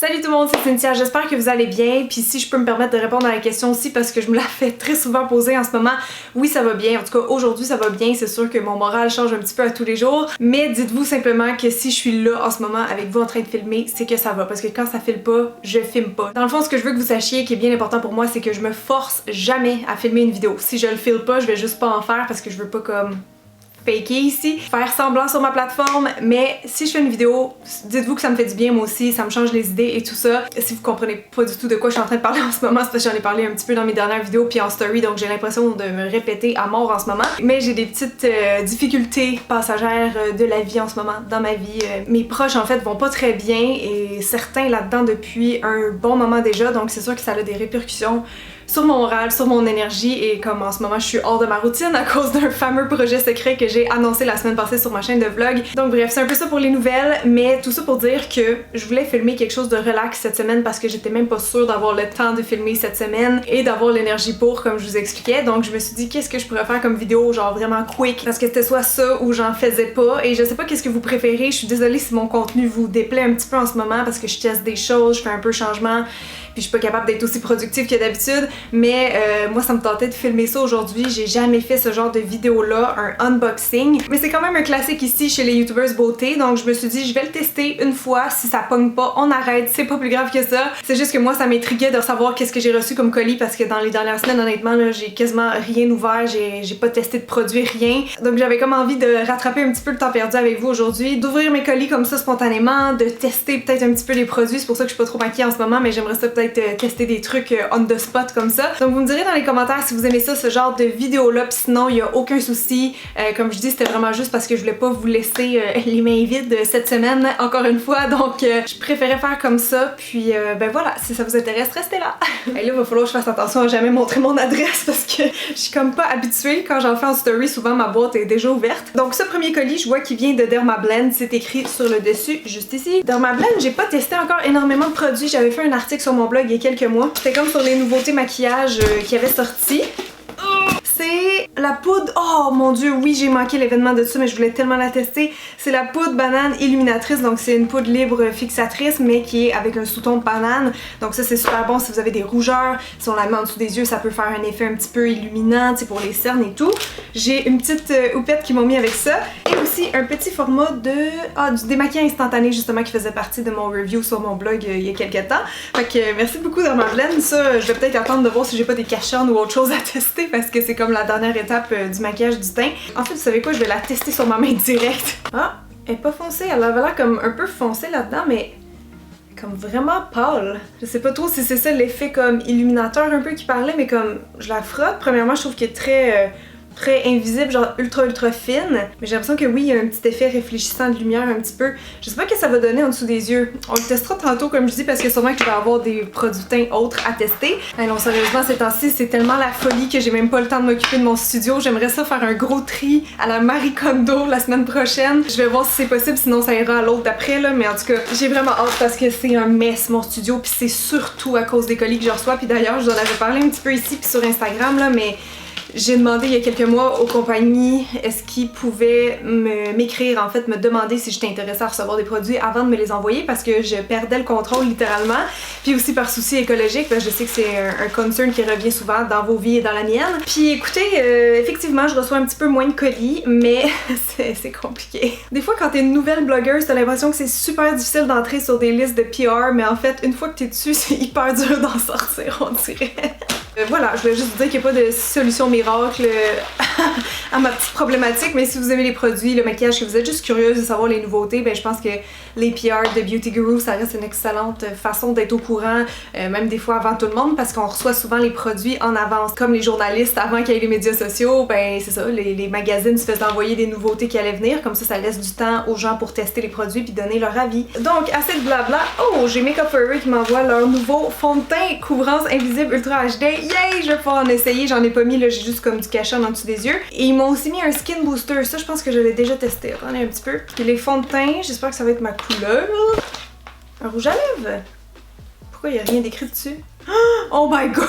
Salut tout le monde, c'est Cynthia, j'espère que vous allez bien, puis si je peux me permettre de répondre à la question aussi parce que je me la fais très souvent poser en ce moment, oui ça va bien, en tout cas aujourd'hui ça va bien, c'est sûr que mon moral change un petit peu à tous les jours, mais dites-vous simplement que si je suis là en ce moment avec vous en train de filmer, c'est que ça va, parce que quand ça file pas, je filme pas. Dans le fond, ce que je veux que vous sachiez qui est bien important pour moi, c'est que je me force jamais à filmer une vidéo. Si je le file pas, je vais juste pas en faire parce que je veux pas comme faker ici, faire semblant sur ma plateforme, mais si je fais une vidéo, dites-vous que ça me fait du bien moi aussi, ça me change les idées et tout ça. Si vous comprenez pas du tout de quoi je suis en train de parler en ce moment, c'est parce que j'en ai parlé un petit peu dans mes dernières vidéos puis en story, donc j'ai l'impression de me répéter à mort en ce moment. Mais j'ai des petites difficultés passagères de la vie en ce moment, dans ma vie. Mes proches en fait vont pas très bien et certains là-dedans depuis un bon moment déjà, donc c'est sûr que ça a des répercussions sur mon moral, sur mon énergie, et comme en ce moment je suis hors de ma routine à cause d'un fameux projet secret que j'ai annoncé la semaine passée sur ma chaîne de vlog. Donc bref, c'est un peu ça pour les nouvelles, mais tout ça pour dire que je voulais filmer quelque chose de relax cette semaine parce que j'étais même pas sûre d'avoir le temps de filmer cette semaine et d'avoir l'énergie pour, comme je vous expliquais. Donc je me suis dit qu'est-ce que je pourrais faire comme vidéo genre vraiment quick, parce que c'était soit ça ou j'en faisais pas, et je sais pas qu'est-ce que vous préférez. Je suis désolée si mon contenu vous déplaît un petit peu en ce moment parce que je teste des choses, je fais un peu changement, puis je suis pas capable d'être aussi productive que d'habitude, mais moi ça me tentait de filmer ça aujourd'hui. J'ai jamais fait ce genre de vidéo là, un unboxing, mais c'est quand même un classique ici chez les youtubers beauté, donc je me suis dit je vais le tester une fois, si ça pogne pas on arrête, c'est pas plus grave que ça. C'est juste que moi ça m'intriguait de savoir qu'est-ce que j'ai reçu comme colis parce que dans les dernières semaines honnêtement là, j'ai quasiment rien ouvert, j'ai pas testé de produit, rien, donc j'avais comme envie de rattraper un petit peu le temps perdu avec vous aujourd'hui, d'ouvrir mes colis comme ça spontanément, de tester peut-être un petit peu les produits. C'est pour ça que je suis pas trop maquillée en ce moment, mais j'aimerais ça peut-être tester des trucs on the spot comme ça. Donc vous me direz dans les commentaires si vous aimez ça, ce genre de vidéo là, pis sinon il y a aucun souci. Comme je dis, c'était vraiment juste parce que je voulais pas vous laisser les mains vides cette semaine encore une fois, donc je préférais faire comme ça, puis ben voilà, si ça vous intéresse, restez là. Et là il va falloir que je fasse attention à jamais montrer mon adresse parce que je suis comme pas habituée, quand j'en fais en story souvent ma boîte est déjà ouverte. Donc ce premier colis, je vois qu'il vient de Dermablend, c'est écrit sur le dessus juste ici. Dermablend, j'ai pas testé encore énormément de produits, j'avais fait un article sur mon blog il y a quelques mois, c'était comme sur les nouveautés maquillage qui avaient sorti. C'est la poudre, oh mon dieu, oui j'ai manqué l'événement de ça mais je voulais tellement la tester. C'est la poudre banane illuminatrice, donc c'est une poudre libre fixatrice mais qui est avec un sous-ton de banane, donc ça c'est super bon si vous avez des rougeurs, si on la met en dessous des yeux ça peut faire un effet un petit peu illuminant, tu sais, pour les cernes et tout. J'ai une petite houppette qu'ils m'ont mis avec ça, et aussi un petit format de du démaquillant instantané justement qui faisait partie de mon review sur mon blog il y a quelques temps. Fait que merci beaucoup Dermablend, ça je vais peut-être attendre de voir si j'ai pas des cachernes ou autre chose à tester parce que c'est comme la dernière étape du maquillage du teint. En fait, vous savez quoi, je vais la tester sur ma main direct. Ah, elle est pas foncée, elle avait l'air comme un peu foncée là-dedans, mais comme vraiment pâle. Je sais pas trop si c'est ça l'effet comme illuminateur un peu qui parlait, mais comme je la frotte, premièrement, je trouve qu'elle est très invisible, genre ultra fine, mais j'ai l'impression que oui, il y a un petit effet réfléchissant de lumière un petit peu. Je sais pas ce que ça va donner en dessous des yeux. On le testera tantôt comme je dis parce que sûrement que je vais avoir des produits teint autres à tester. Mais non, sérieusement, ces temps-ci, c'est tellement la folie que j'ai même pas le temps de m'occuper de mon studio. J'aimerais ça faire un gros tri à la Marie Kondo la semaine prochaine. Je vais voir si c'est possible, sinon ça ira à l'autre d'après là, mais en tout cas, j'ai vraiment hâte parce que c'est un mess mon studio, puis c'est surtout à cause des colis que je reçois. Puis d'ailleurs, je vous en avais parlé un petit peu ici puis sur Instagram là, mais j'ai demandé il y a quelques mois aux compagnies est-ce qu'ils pouvaient m'écrire, en fait me demander si j'étais intéressée à recevoir des produits avant de me les envoyer parce que je perdais le contrôle littéralement, puis aussi par souci écologique parce que je sais que c'est un concern qui revient souvent dans vos vies et dans la mienne. Puis écoutez, effectivement je reçois un petit peu moins de colis, mais c'est compliqué. Des fois quand t'es une nouvelle blogueuse, t'as l'impression que c'est super difficile d'entrer sur des listes de PR, mais en fait une fois que t'es dessus c'est hyper dur d'en sortir, on dirait. Voilà, je voulais juste vous dire qu'il n'y a pas de solution miracle à ma petite problématique, mais si vous aimez les produits, le maquillage, que vous êtes juste curieuse de savoir les nouveautés, ben je pense que les PR de Beauty Guru, ça reste une excellente façon d'être au courant, même des fois avant tout le monde, parce qu'on reçoit souvent les produits en avance. Comme les journalistes, avant qu'il y ait les médias sociaux, ben c'est ça, les magazines se faisaient envoyer des nouveautés qui allaient venir, comme ça laisse du temps aux gens pour tester les produits puis donner leur avis. Donc, assez de blabla. Oh, j'ai Makeup Forever qui m'envoie leur nouveau fond de teint couvrance invisible Ultra HD. Yay! Je vais pouvoir en essayer, j'en ai pas mis là, j'ai juste comme du cachet en dessous des yeux. Et ils m'ont aussi mis un skin booster, ça je pense que je l'ai déjà testé. Attendez un petit peu. Puis les fonds de teint, j'espère que ça va être ma couleur. Un rouge à lèvres. Pourquoi il y a rien d'écrit dessus? Oh my god!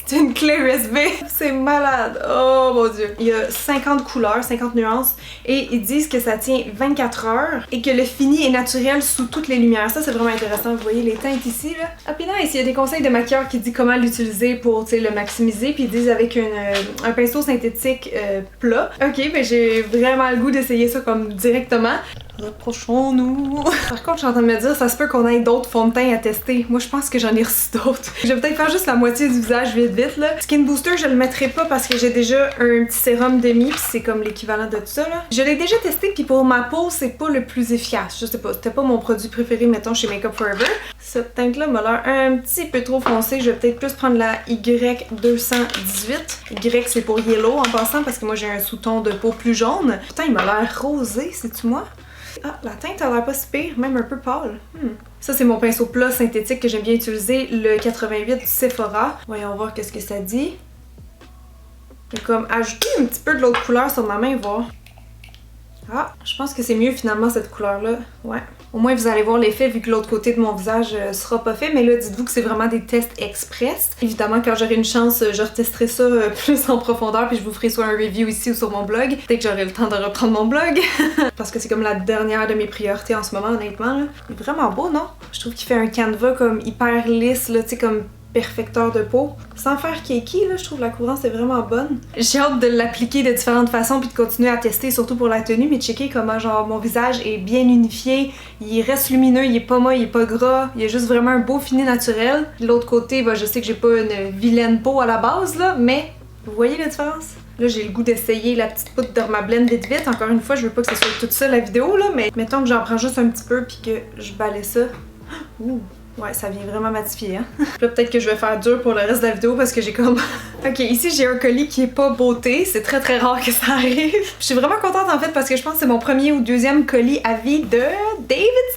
C'est une clé USB. C'est malade. Oh mon dieu. Il y a 50 couleurs, 50 nuances et ils disent que ça tient 24 heures et que le fini est naturel sous toutes les lumières. Ça c'est vraiment intéressant. Vous voyez les teintes ici là. Ah puis nice, il y a des conseils de maquilleur qui disent comment l'utiliser pour le maximiser puis ils disent avec un pinceau synthétique plat. Ok, ben j'ai vraiment le goût d'essayer ça comme directement. Rapprochons-nous. Par contre, je suis en train de me dire, ça se peut qu'on ait d'autres fonds de teint à tester. Moi, je pense que j'en ai reçu d'autres. Je vais peut-être faire juste la moitié du visage vite là. Skin Booster, je le mettrai pas parce que j'ai déjà un petit sérum demi puis c'est comme l'équivalent de tout ça là. Je l'ai déjà testé puis pour ma peau, c'est pas le plus efficace. Je sais pas, c'était pas mon produit préféré, mettons, chez Makeup Forever. Cette teinte-là m'a l'air un petit peu trop foncée. Je vais peut-être plus prendre la Y218. Y, c'est pour Yellow en passant parce que moi, j'ai un sous-ton de peau plus jaune. Putain, il m'a l'air rosé, c'est-tu moi? Ah, la teinte a l'air pas si pire, même un peu pâle. Ça, c'est mon pinceau plat synthétique que j'aime bien utiliser, le 88 du Sephora. Voyons voir qu'est-ce que ça dit. J'ai comme ajouté un petit peu de l'autre couleur sur ma main, voir. Ah, je pense que c'est mieux finalement cette couleur-là. Ouais. Au moins vous allez voir l'effet vu que l'autre côté de mon visage sera pas fait. Mais là, dites-vous que c'est vraiment des tests express. Évidemment, quand j'aurai une chance, je retesterai ça plus en profondeur puis je vous ferai soit un review ici ou sur mon blog. Dès que j'aurai le temps de reprendre mon blog. Parce que c'est comme la dernière de mes priorités en ce moment, honnêtement. Là. Il est vraiment beau, non? Je trouve qu'il fait un canevas comme hyper lisse, là, tu sais, comme perfecteur de peau. Sans faire cakey, là, je trouve la couvrance est vraiment bonne. J'ai hâte de l'appliquer de différentes façons puis de continuer à tester, surtout pour la tenue, mais checker comment genre mon visage est bien unifié, il reste lumineux, il est pas moche, il est pas gras, il y a juste vraiment un beau fini naturel. De l'autre côté, bah, je sais que j'ai pas une vilaine peau à la base, là, mais vous voyez la différence? Là, j'ai le goût d'essayer la petite poudre Dermablend vite. Encore une fois, je veux pas que ce soit toute ça la vidéo, là, mais mettons que j'en prends juste un petit peu puis que je balaie ça. Ouh! Ouais, ça vient vraiment matifier, hein. Là, peut-être que je vais faire dur pour le reste de la vidéo parce que j'ai comme... Ok, ici, j'ai un colis qui est pas beauté. C'est très très rare que ça arrive. Je suis vraiment contente, en fait, parce que je pense que c'est mon premier ou deuxième colis à vie de David's.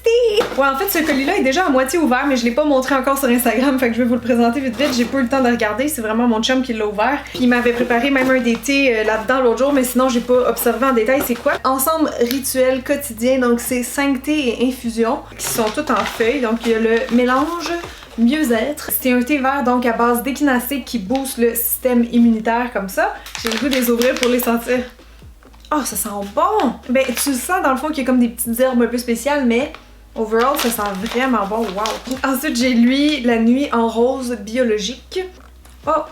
Ouais, en fait, ce colis-là est déjà à moitié ouvert, mais je l'ai pas montré encore sur Instagram, fait que je vais vous le présenter vite. J'ai pas eu le temps de regarder. C'est vraiment mon chum qui l'a ouvert. Puis il m'avait préparé même un des thés là-dedans l'autre jour, mais sinon, j'ai pas observé en détail c'est quoi. Ensemble rituel quotidien, donc c'est 5 thés et infusions qui sont toutes en feuilles. Donc il y a le mélange mieux-être. C'est un thé vert donc à base d'échinacée qui booste le système immunitaire comme ça. J'ai le goût de les ouvrir pour les sentir. Oh, ça sent bon! Ben, tu le sens dans le fond qu'il y a comme des petites herbes un peu spéciales, mais overall, ça sent vraiment bon. Wow! Ensuite, j'ai lui la nuit en rose biologique. Oh!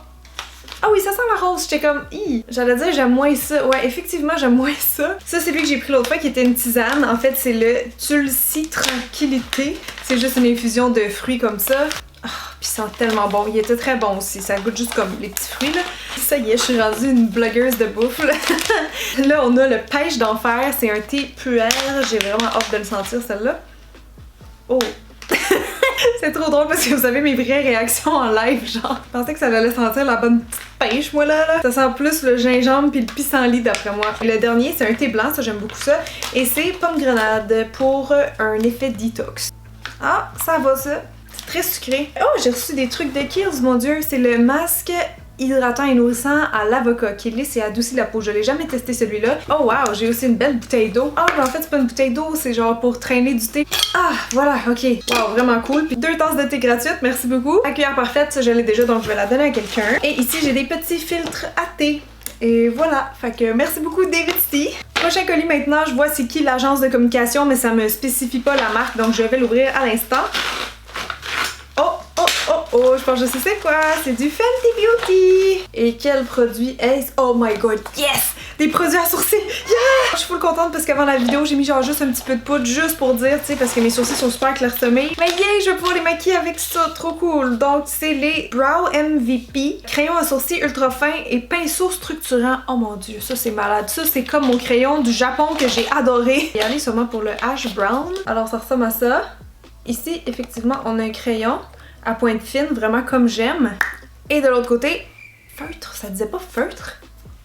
Ah oui, ça sent la rose. J'étais comme, j'allais dire j'aime moins ça. Ouais, effectivement, j'aime moins ça. Ça, c'est lui que j'ai pris l'autre fois qui était une tisane. En fait, c'est le Tulsi Tranquillité. C'est juste une infusion de fruits comme ça. Ah, puis il sent tellement bon. Il était très bon aussi. Ça goûte juste comme les petits fruits, là. Ça y est, je suis rendue une blogueuse de bouffe, là. Là, on a le Pêche d'enfer. C'est un thé puer. J'ai vraiment hâte de le sentir, celle-là. Oh! C'est trop drôle parce que vous savez mes vraies réactions en live, genre. Je pensais que ça allait sentir la bonne petite pêche, moi là. Ça sent plus le gingembre puis le pissenlit d'après moi. Le dernier, c'est un thé blanc, ça j'aime beaucoup ça. Et c'est pomme grenade pour un effet détox. Ah, ça va ça. C'est très sucré. Oh, j'ai reçu des trucs de Kiehl's, mon dieu. C'est le masque hydratant et nourrissant à l'avocat qui lisse et adoucit la peau. Je l'ai jamais testé celui-là. Oh wow, j'ai aussi une belle bouteille d'eau. Ah, mais en fait, c'est pas une bouteille d'eau, c'est genre pour traîner du thé. Ah, voilà, ok. Wow, vraiment cool. Puis 2 tasses de thé gratuites, merci beaucoup. La cuillère parfaite, ça je l'ai déjà, donc je vais la donner à quelqu'un. Et ici, j'ai des petits filtres à thé. Et voilà, fait que merci beaucoup David's Tea. Prochain colis maintenant, je vois c'est qui l'agence de communication, mais ça me spécifie pas la marque, donc je vais l'ouvrir à l'instant. Oh, je pense que je sais c'est quoi. C'est du Fenty Beauty. Et quel produit est-ce? Oh my god, yes! Des produits à sourcils! Yeah! Je suis full contente parce qu'avant la vidéo, j'ai mis genre juste un petit peu de poudre juste pour dire, tu sais, parce que mes sourcils sont super clairsemés. Mais yeah, je vais pouvoir les maquiller avec ça, trop cool! Donc, c'est les Brow MVP, crayon à sourcils ultra fin et pinceau structurant. Oh mon dieu, ça c'est malade. Ça, c'est comme mon crayon du Japon que j'ai adoré. Et allez sûrement pour le Ash Brown. Alors, ça ressemble à ça. Ici, effectivement, on a un crayon à pointe fine, vraiment comme j'aime. Et de l'autre côté, feutre, ça disait pas feutre?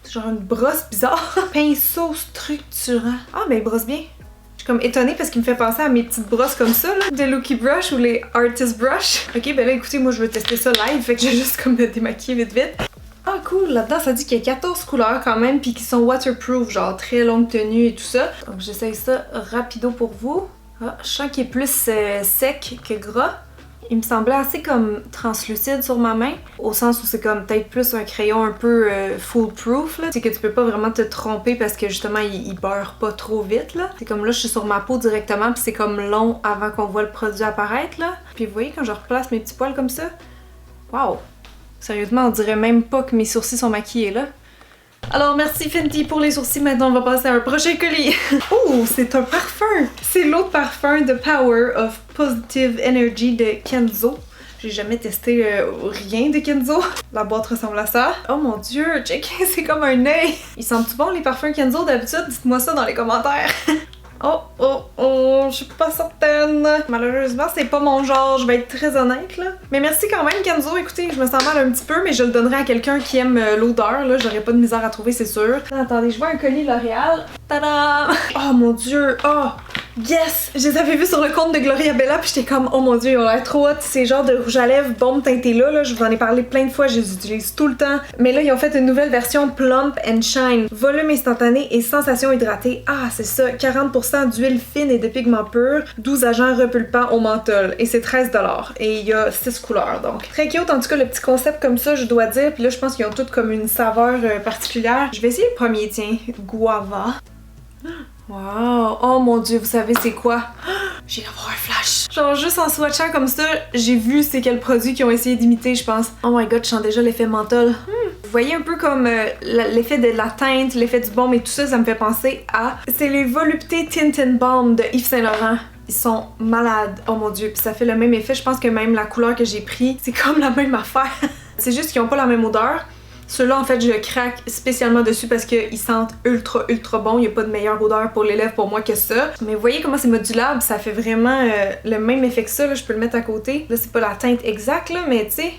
C'est genre une brosse bizarre. Pinceau structurant. Ah, ben il brosse bien. Je suis comme étonnée parce qu'il me fait penser à mes petites brosses comme ça, là. De Looky Brush ou les Artist Brush. Ok, ben là, écoutez, moi je veux tester ça live, fait que j'ai juste comme me démaquiller vite. Ah cool, là-dedans ça dit qu'il y a 14 couleurs quand même, puis qui sont waterproof, genre très longue tenue et tout ça. Donc j'essaye ça rapido pour vous. Ah, je sens qu'il est plus sec que gras. Il me semblait assez comme translucide sur ma main, au sens où c'est comme peut-être plus un crayon un peu foolproof, là. C'est que tu peux pas vraiment te tromper parce que justement il beurre pas trop vite, là. C'est comme là je suis sur ma peau directement puis c'est comme long avant qu'on voit le produit apparaître, là. Puis vous voyez quand je replace mes petits poils comme ça, waouh! Sérieusement, on dirait même pas que mes sourcils sont maquillés, là. Alors merci Fenty pour les sourcils, maintenant on va passer à un prochain colis. Oh, c'est un parfum! C'est l'autre parfum de Power of Positive Energy de Kenzo. J'ai jamais testé rien de Kenzo. La boîte ressemble à ça. Oh mon dieu, check, c'est comme un œil! Ils sentent-tu bon les parfums Kenzo d'habitude? Dites-moi ça dans les commentaires. Oh, je suis pas certaine. Malheureusement, c'est pas mon genre, je vais être très honnête là. Mais merci quand même Kenzo, écoutez, je me sens mal un petit peu, mais je le donnerai à quelqu'un qui aime l'odeur, là, j'aurais pas de misère à trouver, c'est sûr. Attendez, je vois un colis L'Oréal. Tada! Oh mon dieu, oh! Yes! Je les avais vus sur le compte de Gloria Bella puis j'étais comme oh mon dieu, ils ont l'air trop hot, ces genres de rouge à lèvres baume teinté là, je vous en ai parlé plein de fois, je les utilise tout le temps. Mais là, ils ont fait une nouvelle version Plump and Shine. Volume instantané et sensation hydratée. Ah, c'est ça, 40% d'huile fine et de pigments purs, 12 agents repulpants au menthol. Et c'est 13$. Et il y a 6 couleurs, donc. Très cute, en tout cas, le petit concept comme ça, je dois dire. Puis là, je pense qu'ils ont toutes comme une saveur particulière. Je vais essayer le premier, tiens. Guava. Wow! Oh mon dieu, vous savez c'est quoi? J'ai avoir un flash! Genre juste en swatchant comme ça, j'ai vu c'est quel produit qu'ils ont essayé d'imiter, je pense. Oh my god, je sens déjà l'effet menthol. Vous voyez un peu comme l'effet de la teinte, l'effet du baume et tout ça, ça me fait penser à... C'est les Volupté Tint and Balm de Yves Saint Laurent. Ils sont malades, oh mon dieu, puis ça fait le même effet, je pense que même la couleur que j'ai pris, c'est comme la même affaire. C'est juste qu'ils ont pas la même odeur. Ceux-là, en fait, je craque spécialement dessus parce qu'ils sentent ultra bon. Il n'y a pas de meilleure odeur pour les lèvres pour moi que ça. Mais vous voyez comment c'est modulable, ça fait vraiment le même effet que ça. Là, je peux le mettre à côté. Là, c'est pas la teinte exacte, là, mais tu sais,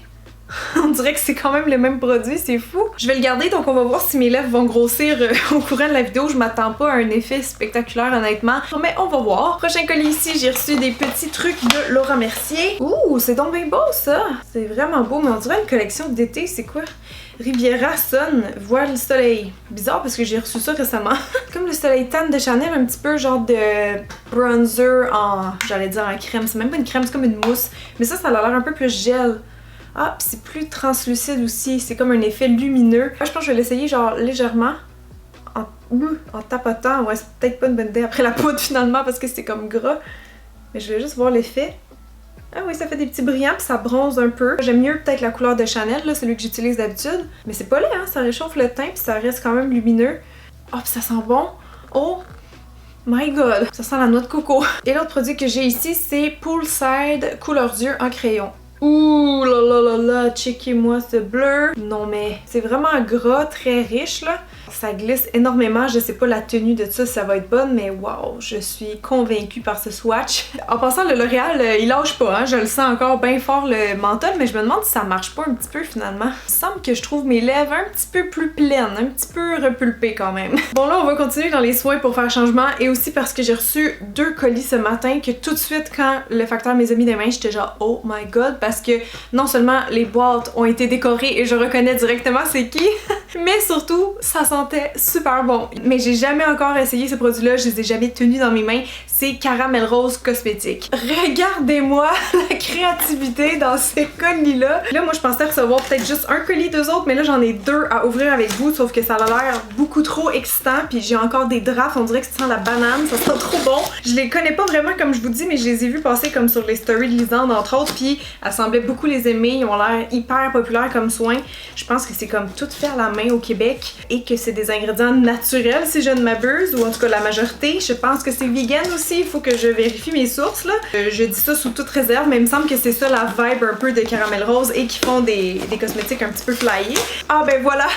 on dirait que c'est quand même le même produit, c'est fou. Je vais le garder, donc on va voir si mes lèvres vont grossir au courant de la vidéo. Je m'attends pas à un effet spectaculaire, honnêtement. Mais on va voir. Prochain colis ici, j'ai reçu des petits trucs de Laura Mercier. Ouh, c'est donc bien beau, ça! C'est vraiment beau, mais on dirait une collection d'été, c'est quoi? Riviera Sun, Voile Soleil. Bizarre parce que j'ai reçu ça récemment. Comme le soleil tan de Chanel, un petit peu genre de bronzer en, j'allais dire en crème. C'est même pas une crème, c'est comme une mousse. Mais ça a l'air un peu plus gel. Ah, pis c'est plus translucide aussi. C'est comme un effet lumineux. Je pense que je vais l'essayer genre légèrement. En tapotant. Ouais, c'est peut-être pas une bonne idée après la poudre finalement parce que c'est comme gras. Mais je vais juste voir l'effet. Ah oui, ça fait des petits brillants puis ça bronze un peu. J'aime mieux peut-être la couleur de Chanel, là, celui que j'utilise d'habitude. Mais c'est pas laid, hein, ça réchauffe le teint puis ça reste quand même lumineux. Oh, puis ça sent bon. Oh my god, ça sent la noix de coco. Et l'autre produit que j'ai ici, c'est Poolside Couleur d'yeux en crayon. Ouh là là là là, checkez-moi ce bleu. Non mais c'est vraiment gras, très riche là. Ça glisse énormément, je sais pas la tenue de ça si ça va être bonne, mais wow, je suis convaincue par ce swatch. En passant, le L'Oréal, il lâche pas, hein, je le sens encore bien fort le menthol, mais je me demande si ça marche pas un petit peu finalement. Il semble que je trouve mes lèvres un petit peu plus pleines, un petit peu repulpées quand même. Bon là, on va continuer dans les soins pour faire changement, et aussi parce que j'ai reçu 2 colis ce matin que tout de suite quand le facteur mes amis des mains, j'étais genre oh my god, parce que non seulement les boîtes ont été décorées et je reconnais directement c'est qui, mais surtout ça sentait super bon. Mais j'ai jamais encore essayé ces produits-là, je les ai jamais tenus dans mes mains. C'est Caramel Rose Cosmétique. Regardez-moi la créativité dans ces colis-là. Là, moi je pensais recevoir peut-être juste un colis, 2 autres, mais là j'en ai 2 à ouvrir avec vous, sauf que ça a l'air beaucoup trop excitant, puis j'ai encore des drafts, on dirait que ça sent la banane, ça sent trop bon. Je les connais pas vraiment comme je vous dis, mais je les ai vus passer comme sur les stories de Lisande entre autres, puis elle semblait beaucoup les aimer, ils ont l'air hyper populaires comme soins. Je pense que c'est comme tout fait à la main au Québec et que c'est des ingrédients naturels si je ne m'abuse, ou en tout cas la majorité. Je pense que c'est vegan aussi, il faut que je vérifie mes sources là. Je dis ça sous toute réserve, mais il me semble que c'est ça la vibe un peu de Caramel Rose et qui font des cosmétiques un petit peu flyés. Ah ben voilà!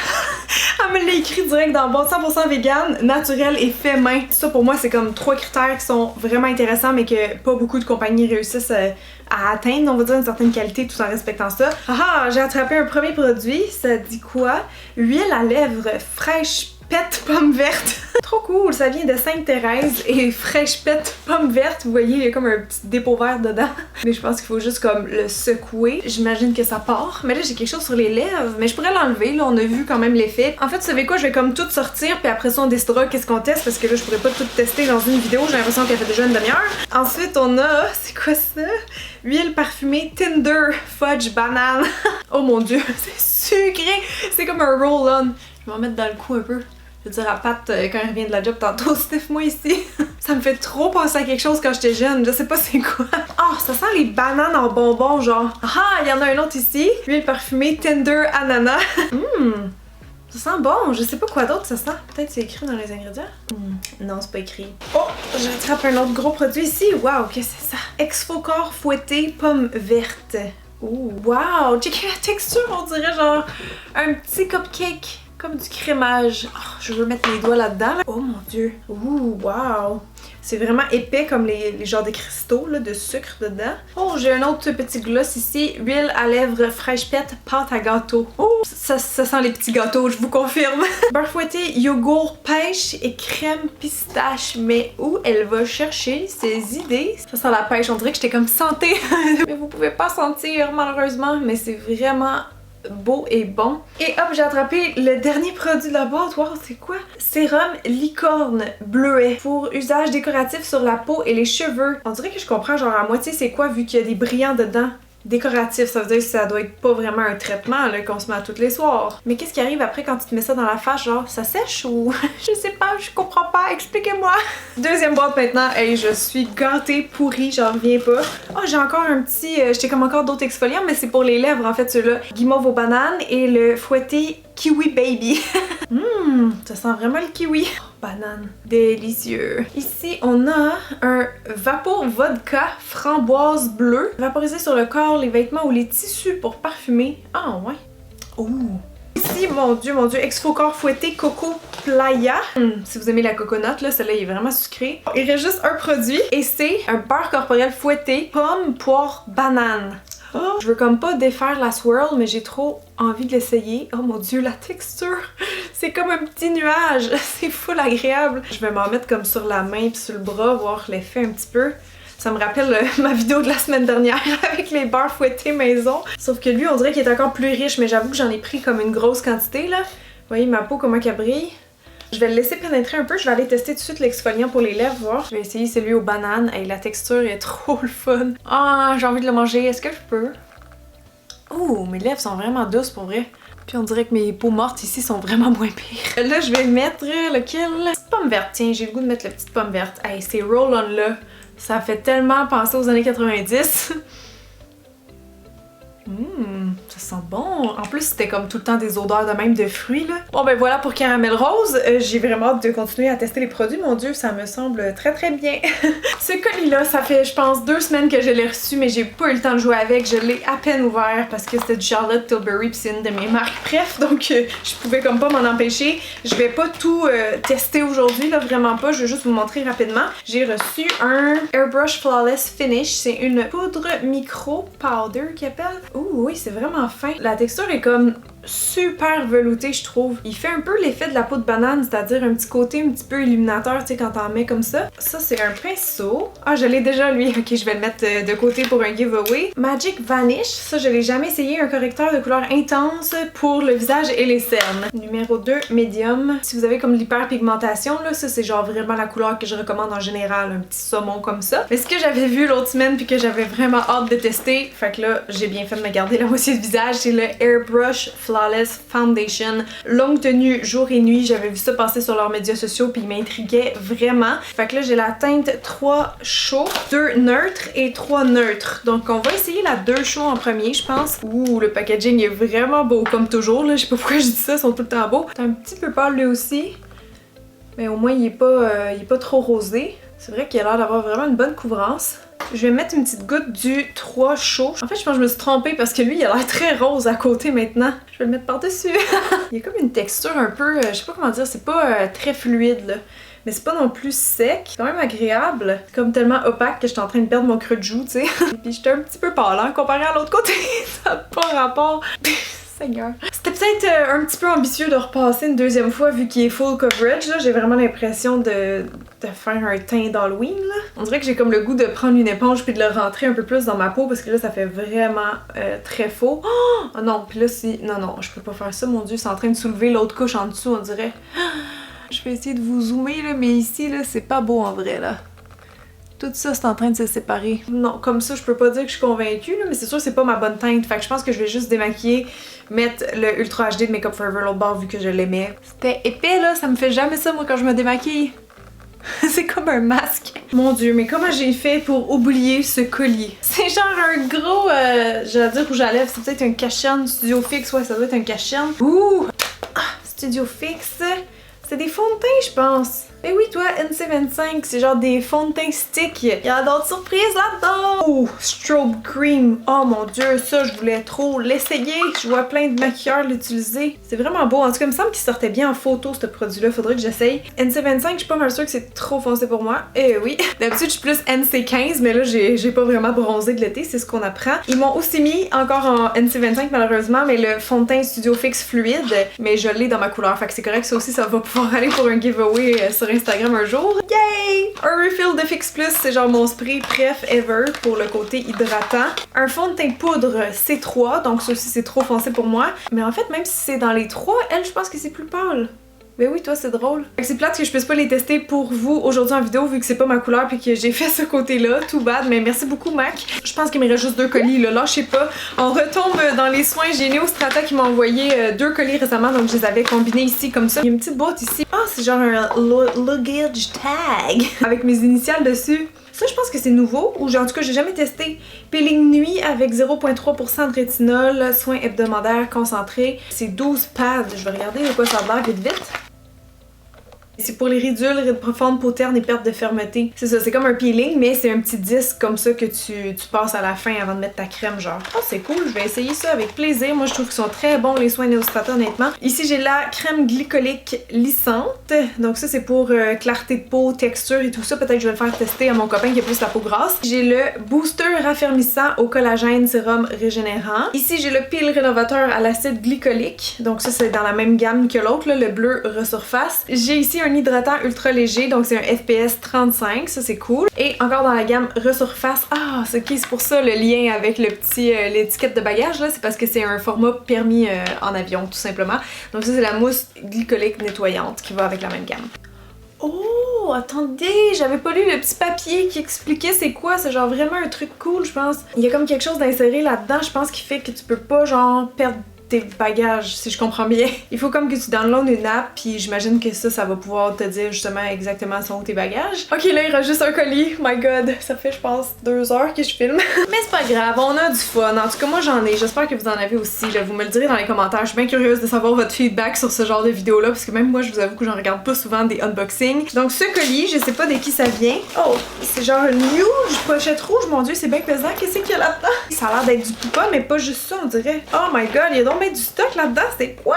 Elle me l'a écrit direct dans le bon, 100% vegan, naturel et fait main. Ça pour moi c'est comme 3 critères qui sont vraiment intéressants mais que pas beaucoup de compagnies réussissent à atteindre, on va dire, une certaine qualité tout en respectant ça. Ah, j'ai attrapé un premier produit, ça dit quoi? Huile à lèvres fraîche pète pomme verte. Trop cool, ça vient de Sainte-Thérèse et fraîche pète pomme verte. Vous voyez, il y a comme un petit dépôt vert dedans. Mais je pense qu'il faut juste comme le secouer. J'imagine que ça part. Mais là, j'ai quelque chose sur les lèvres. Mais je pourrais l'enlever, là, on a vu quand même l'effet. En fait, vous savez quoi, je vais comme tout sortir, puis après ça, on décidera qu'est-ce qu'on teste, parce que là, je pourrais pas tout tester dans une vidéo. J'ai l'impression qu'elle fait déjà une demi-heure. Ensuite, on a... c'est quoi ça? Huile parfumée Tinder Fudge Banane. Oh mon dieu, c'est sucré! C'est comme un roll-on. Je vais en mettre dans le cou un peu. Je veux dire à Pat, quand elle revient de la job tantôt, sniff-moi ici. Ça me fait trop penser à quelque chose quand j'étais jeune, je sais pas c'est quoi. Oh, ça sent les bananes en bonbons, genre. Ah, il y en a un autre ici. Huile parfumée Tender Ananas. Ça sent bon, je sais pas quoi d'autre ça sent. Peut-être c'est écrit dans les ingrédients? Non, c'est pas écrit. Oh, j'attrape un autre gros produit ici. Waouh, qu'est-ce que c'est ça? Exfocor fouetté pomme verte. Ouh, wow, checkez la texture, on dirait genre un petit cupcake. Comme du crémage. Oh, je veux mettre mes doigts là-dedans. Là. Oh mon dieu. Ouh, wow. C'est vraiment épais comme les genres de cristaux là, de sucre dedans. Oh, j'ai un autre petit gloss ici. Huile à lèvres fraîche pète, pâte à gâteau. Oh, ça sent les petits gâteaux, je vous confirme. Beurre fouetté, yogourt, pêche et crème pistache. Mais où elle va chercher ces idées? Ça sent la pêche, on dirait que j'étais comme santé. Mais vous pouvez pas sentir malheureusement, mais c'est vraiment... beau et bon. Et hop, j'ai attrapé le dernier produit de la boîte. Wow, c'est quoi? Sérum licorne bleuet pour usage décoratif sur la peau et les cheveux. On dirait que je comprends genre à moitié c'est quoi vu qu'il y a des brillants dedans. Décoratif, ça veut dire que ça doit être pas vraiment un traitement là qu'on se met à tous les soirs. Mais qu'est-ce qui arrive après quand tu te mets ça dans la face? Genre, ça sèche ou... je sais pas, je comprends pas, expliquez-moi! Deuxième boîte maintenant, hey, je suis gâtée, pourrie, j'en reviens pas. Oh, j'ai encore un petit... j'étais comme encore d'autres exfoliants, mais c'est pour les lèvres en fait, ceux-là. Guimauve aux bananes et le fouetté Kiwi Baby. Ça sent vraiment le kiwi. Banane. Délicieux. Ici, on a un Vapo Vodka framboise bleue. Vaporisé sur le corps, les vêtements ou les tissus pour parfumer. Ah ouais. Ouh. Ici, mon dieu, Exfocor fouetté Coco Playa. Si vous aimez la coconut, là, celle-là est vraiment sucrée. Il reste juste un produit et c'est un beurre corporel fouetté pomme, poire, banane. Oh, je veux comme pas défaire la swirl, mais j'ai trop envie de l'essayer. Oh mon dieu, la texture! C'est comme un petit nuage! C'est full agréable! Je vais m'en mettre comme sur la main puis sur le bras, voir l'effet un petit peu. Ça me rappelle ma vidéo de la semaine dernière avec les beurres fouettés maison. Sauf que lui, on dirait qu'il est encore plus riche, mais j'avoue que j'en ai pris comme une grosse quantité là. Vous voyez ma peau comment qu'elle brille? Je vais le laisser pénétrer un peu, je vais aller tester tout de suite l'exfoliant pour les lèvres, voir. Je vais essayer celui aux bananes. Hey, la texture est trop le fun. Ah, j'ai envie de le manger, est-ce que je peux? Oh, mes lèvres sont vraiment douces pour vrai. Puis on dirait que mes peaux mortes ici sont vraiment moins pires. Là, je vais mettre lequel? La petite pomme verte, tiens, j'ai le goût de mettre la petite pomme verte. Hey, ces roll-on là, ça fait tellement penser aux années 90. Ça sent bon. En plus, c'était comme tout le temps des odeurs de même de fruits, là. Bon, ben voilà pour Caramel Rose. J'ai vraiment hâte de continuer à tester les produits. Mon dieu, ça me semble très très bien. Ce colis-là, ça fait, je pense, 2 semaines que je l'ai reçu, mais j'ai pas eu le temps de jouer avec. Je l'ai à peine ouvert parce que c'était du Charlotte Tilbury, puis c'est une de mes marques. Bref, donc je pouvais comme pas m'en empêcher. Je vais pas tout tester aujourd'hui, là, vraiment pas. Je vais juste vous montrer rapidement. J'ai reçu un Airbrush Flawless Finish. C'est une poudre micro powder qu'il appelle. Ouh, oui, c'est vraiment fin. La texture est comme super velouté, je trouve. Il fait un peu l'effet de la peau de banane, c'est-à-dire un petit côté un petit peu illuminateur, tu sais, quand t'en mets comme ça. Ça, c'est un pinceau. Ah, je l'ai déjà, lui. Ok, je vais le mettre de côté pour un giveaway. Magic Vanish. Ça, je l'ai jamais essayé. Un correcteur de couleur intense pour le visage et les cernes. Numéro 2, Medium. Si vous avez comme l'hyperpigmentation, là, ça, c'est genre vraiment la couleur que je recommande en général. Un petit saumon comme ça. Mais ce que j'avais vu l'autre semaine puis que j'avais vraiment hâte de tester, fait que là, j'ai bien fait de me garder la moitié du visage, c'est le Airbrush Flawless Foundation. Longue tenue jour et nuit, j'avais vu ça passer sur leurs médias sociaux puis il m'intriguait vraiment. Fait que là j'ai la teinte 3 chaud, 2 neutres et 3 neutres. Donc on va essayer la 2 chaud en premier je pense. Ouh, le packaging est vraiment beau comme toujours là, je sais pas pourquoi je dis ça, ils sont tout le temps beaux. C'est un petit peu pâle lui aussi, mais au moins il est pas trop rosé. C'est vrai qu'il a l'air d'avoir vraiment une bonne couvrance. Je vais mettre une petite goutte du 3 chaud. En fait, je pense que je me suis trompée parce que lui, il a l'air très rose à côté maintenant. Je vais le mettre par-dessus. Il y a comme une texture un peu, je sais pas comment dire, c'est pas très fluide là. Mais c'est pas non plus sec, c'est quand même agréable. C'est comme tellement opaque que je suis en train de perdre mon creux de joue, tu sais. Et puis j'étais un petit peu pâle hein, comparé à l'autre côté. Ça n'a pas rapport. Seigneur. C'était peut-être un petit peu ambitieux de repasser une deuxième fois vu qu'il est full coverage. Là, j'ai vraiment l'impression de faire un teint d'Halloween. Là. On dirait que j'ai comme le goût de prendre une éponge puis de le rentrer un peu plus dans ma peau parce que là, ça fait vraiment très faux. Oh non, puis là, si... Non, je peux pas faire ça, mon Dieu, c'est en train de soulever l'autre couche en dessous, on dirait. Je vais essayer de vous zoomer, là, mais ici, là, c'est pas beau en vrai, là. Tout ça, c'est en train de se séparer. Non, comme ça, je peux pas dire que je suis convaincue, là, mais c'est sûr que c'est pas ma bonne teinte. Fait que je pense que je vais juste démaquiller, mettre le Ultra HD de Makeup Forever Low Bar vu que je l'aimais. C'était épais, là, ça me fait jamais ça, moi, quand je me démaquille. C'est comme un masque. Mon Dieu, mais comment j'ai fait pour oublier ce collier? C'est genre un gros, j'allais dire rouge à lèvres, c'est peut-être un Cashen Studio Fix, ouais, ça doit être un Cashen. Ouh! Ah, Studio Fix. C'est des fonds de teint, je pense. Mais oui, toi, NC25, c'est genre des fonds de teint stick. Il y a d'autres surprises là-dedans. Oh, Strobe Cream. Oh mon Dieu, ça, je voulais trop l'essayer. Je vois plein de maquilleurs l'utiliser. C'est vraiment beau. En tout cas, il me semble qu'il sortait bien en photo, ce produit-là. Faudrait que j'essaye. NC25, je suis pas mal sûre que c'est trop foncé pour moi. Eh oui. D'habitude, je suis plus NC15, mais là, j'ai pas vraiment bronzé de l'été. C'est ce qu'on apprend. Ils m'ont aussi mis encore en NC25, malheureusement, mais le fond de teint Studio Fix fluide. Mais je l'ai dans ma couleur. Fait que c'est correct. Ça aussi, ça va pouvoir aller pour un giveaway sur Instagram un jour. Yay! Un refill de Fix Plus, c'est genre mon spray préf ever pour le côté hydratant. Un fond de teint poudre C3, donc ça aussi c'est trop foncé pour moi. Mais en fait, même si c'est dans les trois, elle, je pense que c'est plus pâle. Mais oui, toi, c'est drôle. C'est plate que je puisse pas les tester pour vous aujourd'hui en vidéo vu que c'est pas ma couleur puis que j'ai fait ce côté-là. Tout bad, mais merci beaucoup, Mac. Je pense qu'il me reste juste 2 colis, là. Lâchez pas. On retombe dans les soins. J'ai Neostrata qui m'a envoyé 2 colis récemment, donc je les avais combinés ici comme ça. Il y a une petite boîte ici. Ah, c'est genre un luggage tag avec mes initiales dessus. Ça, je pense que c'est nouveau, ou en tout cas, j'ai jamais testé. Peeling nuit avec 0,3% de rétinol, soins hebdomadaires concentrés. C'est 12 pads. Je vais regarder de quoi ça a l'air vite. C'est pour les ridules, rides profondes, peau terne et perte de fermeté. C'est ça, c'est comme un peeling, mais c'est un petit disque comme ça que tu passes à la fin avant de mettre ta crème, genre. Oh, c'est cool, je vais essayer ça avec plaisir. Moi, je trouve qu'ils sont très bons, les soins Neostrata, honnêtement. Ici, j'ai la crème glycolique lissante. Donc ça, c'est pour clarté de peau, texture et tout ça. Peut-être que je vais le faire tester à mon copain qui a plus la peau grasse. J'ai le booster raffermissant au collagène sérum régénérant. Ici, j'ai le peel rénovateur à l'acide glycolique. Donc ça, c'est dans la même gamme que l'autre, le bleu resurface. J'ai ici un hydratant ultra léger, donc c'est un FPS 35, ça c'est cool. Et encore dans la gamme resurface, ah, c'est pour ça le lien avec le petit l'étiquette de bagage là, c'est parce que c'est un format permis en avion tout simplement. Donc ça c'est la mousse glycolique nettoyante qui va avec la même gamme. Oh, attendez, j'avais pas lu le petit papier qui expliquait c'est quoi, c'est genre vraiment un truc cool je pense. Il y a comme quelque chose d'inséré là-dedans, je pense qui fait que tu peux pas genre perdre tes bagages, si je comprends bien. Il faut comme que tu downloads une app, puis j'imagine que ça va pouvoir te dire justement exactement sont où tes bagages. Ok, là, il reste juste un colis. My god, ça fait, je pense, 2 heures que je filme. Mais c'est pas grave, on a du fun. En tout cas, moi, j'en ai. J'espère que vous en avez aussi. Là. Vous me le direz dans les commentaires. Je suis bien curieuse de savoir votre feedback sur ce genre de vidéo-là, parce que même moi, je vous avoue que j'en regarde pas souvent des unboxings. Donc, ce colis, je sais pas de qui ça vient. Oh, c'est genre une huge pochette rouge. Mon dieu, c'est bien pesant. Qu'est-ce qu'il y a là-dedans? Ça a l'air d'être du poupa, mais pas juste ça, on dirait. Oh my god, il y a donc du stock là-dedans, c'est quoi?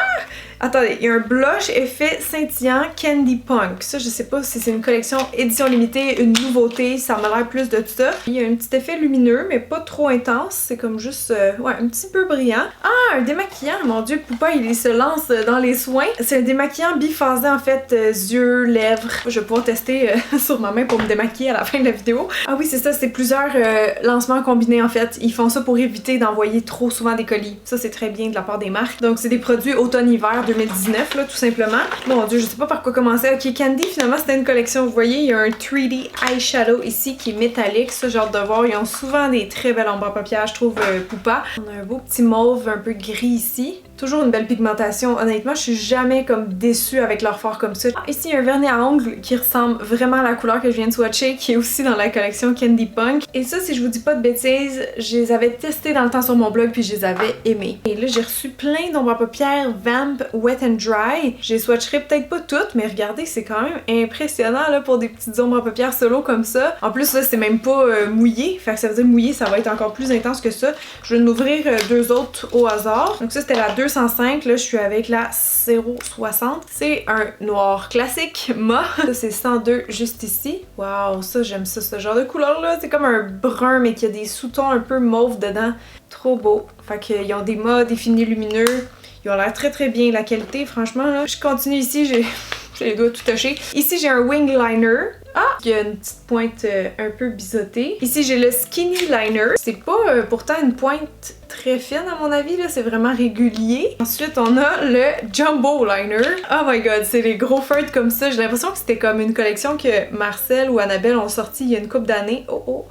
Attendez, il y a un blush effet scintillant Candy Punk. Ça, je sais pas si c'est une collection édition limitée, une nouveauté, ça m'a l'air plus de ça. Il y a un petit effet lumineux, mais pas trop intense. C'est comme juste, ouais, un petit peu brillant. Ah, un démaquillant, mon dieu, Poupa, il se lance dans les soins. C'est un démaquillant biphasé, en fait, yeux, lèvres. Je vais pouvoir tester sur ma main pour me démaquiller à la fin de la vidéo. Ah oui, c'est ça, c'est plusieurs lancements combinés, en fait. Ils font ça pour éviter d'envoyer trop souvent des colis. Ça, c'est très bien de la part des marques. Donc, c'est des produits automne-hiver 2019, là, tout simplement. Mon dieu, je sais pas par quoi commencer. Ok, Candy, finalement, c'était une collection. Vous voyez, il y a un 3D eyeshadow ici qui est métallique. Ça, j'ai hâte de voir. Ils ont souvent des très belles ombres à paupières, je trouve, Poupa. On a un beau petit mauve un peu gris ici. Toujours une belle pigmentation. Honnêtement, je suis jamais comme déçue avec leur fard comme ça. Ah, ici, il y a un vernis à ongles qui ressemble vraiment à la couleur que je viens de swatcher, qui est aussi dans la collection Candy Punk. Et ça, si je vous dis pas de bêtises, je les avais testés dans le temps sur mon blog, puis je les avais aimés. Et là, j'ai reçu plein d'ombres à paupières Vamp Wet n Dry. Je les swatcherai peut-être pas toutes, mais regardez, c'est quand même impressionnant là pour des petites ombres à paupières solo comme ça. En plus, là, c'est même pas mouillé. Fait que ça veut dire mouillé, ça va être encore plus intense que ça. Je vais m'ouvrir 2 autres au hasard. Donc ça, c'était la 205, là je suis avec la 060. C'est un noir classique, Ma. Ça c'est 102 juste ici. Waouh, ça j'aime ça, ce genre de couleur là. C'est comme un brun mais qui a des sous-tons un peu mauve dedans. Trop beau. Fait qu'ils ont des mâts définis lumineux. Ils ont l'air très très bien. La qualité, franchement, là, je continue ici, j'ai les doigts tout tachés. Ici, j'ai un wing liner. Ah! Il y a une petite pointe un peu biseautée. Ici, j'ai le skinny liner. C'est pas pourtant une pointe très fine à mon avis, là. C'est vraiment régulier. Ensuite, on a le jumbo liner. Oh my god, c'est les gros feutres comme ça. J'ai l'impression que c'était comme une collection que Marcel ou Annabelle ont sorti il y a une couple d'années. Oh oh!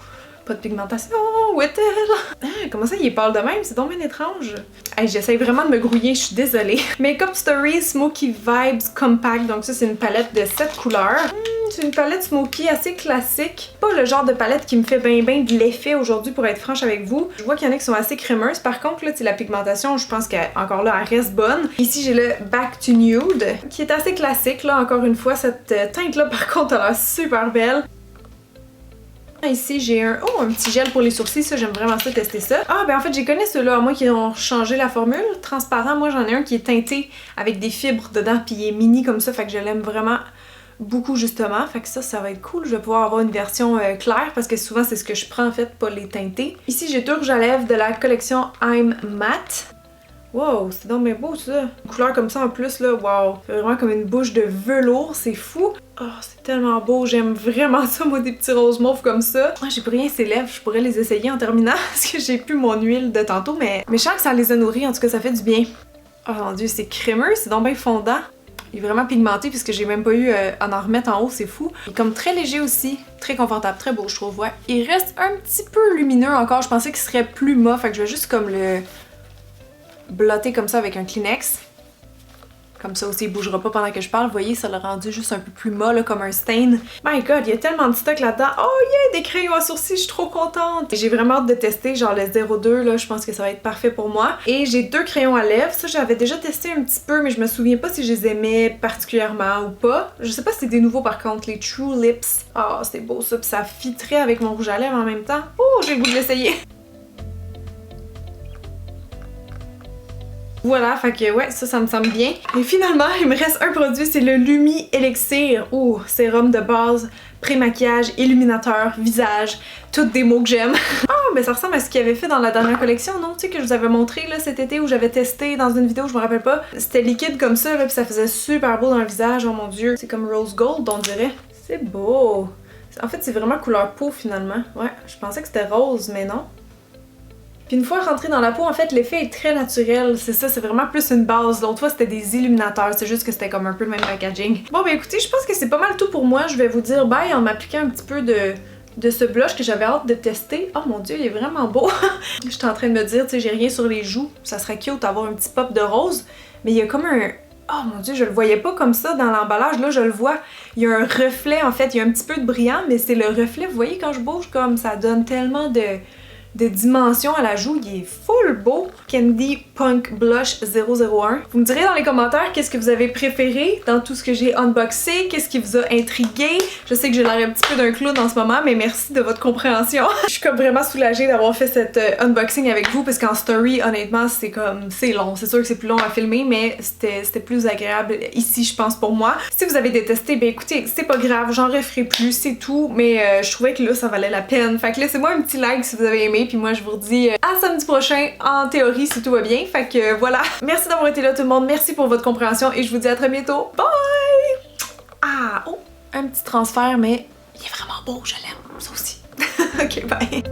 Pas de pigmentation, où est-elle? Ah, comment ça, il est pâle de même? C'est donc bien étrange. Hey, j'essaye vraiment de me grouiller, je suis désolée. Makeup Story Smoky Vibes Compact. Donc ça, c'est une palette de 7 couleurs. C'est une palette smoky assez classique. Pas le genre de palette qui me fait ben de l'effet aujourd'hui, pour être franche avec vous. Je vois qu'il y en a qui sont assez crémeuses. Par contre, là, la pigmentation, je pense qu'encore là, elle reste bonne. Ici, j'ai le Back to Nude, qui est assez classique, là, encore une fois. Cette teinte-là, par contre, elle a l'air super belle. Ici, j'ai un petit gel pour les sourcils, ça, j'aime vraiment ça, tester ça. Ah, ben en fait, j'ai connu ceux-là, à moi qui ont changé la formule. Transparent, moi j'en ai un qui est teinté avec des fibres dedans, puis il est mini comme ça, fait que je l'aime vraiment beaucoup justement. Fait que ça va être cool, je vais pouvoir avoir une version claire, parce que souvent c'est ce que je prends en fait, pas les teintés. Ici, j'ai deux rouges à lèvres de la collection I'm Matte. Wow, c'est donc bien beau ça! Une couleur comme ça en plus là, wow! C'est vraiment comme une bouche de velours, c'est fou! Oh, c'est tellement beau, j'aime vraiment ça, moi, des petits roses mauves comme ça. Ah, j'ai plus rien ces lèvres, je pourrais les essayer en terminant, parce que j'ai plus mon huile de tantôt, mais je sens que ça les a nourris, en tout cas ça fait du bien. Oh mon dieu, c'est crémeux, c'est donc bien fondant. Il est vraiment pigmenté puisque j'ai même pas eu à en remettre en haut, c'est fou. Il est comme très léger aussi, très confortable, très beau je trouve, ouais. Il reste un petit peu lumineux encore, je pensais qu'il serait plus mat, fait que je vais juste comme le blotter comme ça avec un Kleenex. Comme ça aussi, il bougera pas pendant que je parle. Vous voyez, ça l'a rendu juste un peu plus mat, là, comme un stain. My god, il y a tellement de stock là-dedans. Oh yeah, des crayons à sourcils, je suis trop contente. J'ai vraiment hâte de tester, genre le 02, là, je pense que ça va être parfait pour moi. Et j'ai deux crayons à lèvres. Ça, j'avais déjà testé un petit peu, mais je me souviens pas si je les aimais particulièrement ou pas. Je sais pas si c'est des nouveaux par contre, les True Lips. Ah, oh, c'est beau ça, puis ça fitterait avec mon rouge à lèvres en même temps. Oh, j'ai le goût de l'essayer. Voilà, fait que ouais, ça me semble bien. Et finalement, il me reste un produit, c'est le Lumi Elixir. Ouh, sérum de base, pré-maquillage, illuminateur, visage, toutes des mots que j'aime. Ah, ben ça ressemble à ce qu'il avait fait dans la dernière collection, non? Tu sais, que je vous avais montré là cet été où j'avais testé dans une vidéo, je me rappelle pas. C'était liquide comme ça, là, puis ça faisait super beau dans le visage, oh mon dieu. C'est comme rose gold, on dirait. C'est beau. En fait, c'est vraiment couleur peau finalement. Ouais, je pensais que c'était rose, mais non. Puis une fois rentré dans la peau, en fait, l'effet est très naturel. C'est ça, c'est vraiment plus une base. L'autre fois, c'était des illuminateurs. C'est juste que c'était comme un peu le même packaging. Bon, ben écoutez, je pense que c'est pas mal tout pour moi. Je vais vous dire bye en m'appliquant un petit peu de ce blush que j'avais hâte de tester. Oh mon dieu, il est vraiment beau. J'étais en train de me dire, tu sais, j'ai rien sur les joues. Ça serait cute d'avoir un petit pop de rose. Mais il y a comme un... Oh mon dieu, je le voyais pas comme ça dans l'emballage. Là, je le vois. Il y a un reflet, en fait. Il y a un petit peu de brillant, mais c'est le reflet. Vous voyez, quand je bouge, comme ça donne tellement de dimension à la joue, il est full beau. Candy Punk Blush 001. Vous me direz dans les commentaires qu'est-ce que vous avez préféré dans tout ce que j'ai unboxé, qu'est-ce qui vous a intrigué. Je sais que j'ai l'air un petit peu d'un clown en ce moment, mais merci de votre compréhension. Je suis comme vraiment soulagée d'avoir fait cet unboxing avec vous, parce qu'en story, honnêtement, c'est long. C'est sûr que c'est plus long à filmer, mais c'était plus agréable ici, je pense, pour moi. Si vous avez détesté, ben écoutez, c'est pas grave, j'en referai plus, c'est tout, mais je trouvais que là, ça valait la peine. Fait que laissez-moi un petit like si vous avez aimé, puis moi je vous redis à samedi prochain en théorie si tout va bien. Fait que voilà. Merci d'avoir été là tout le monde, merci pour votre compréhension et je vous dis à très bientôt. Bye! Ah, oh, un petit transfert mais il est vraiment beau, je l'aime, ça aussi. Ok, bye.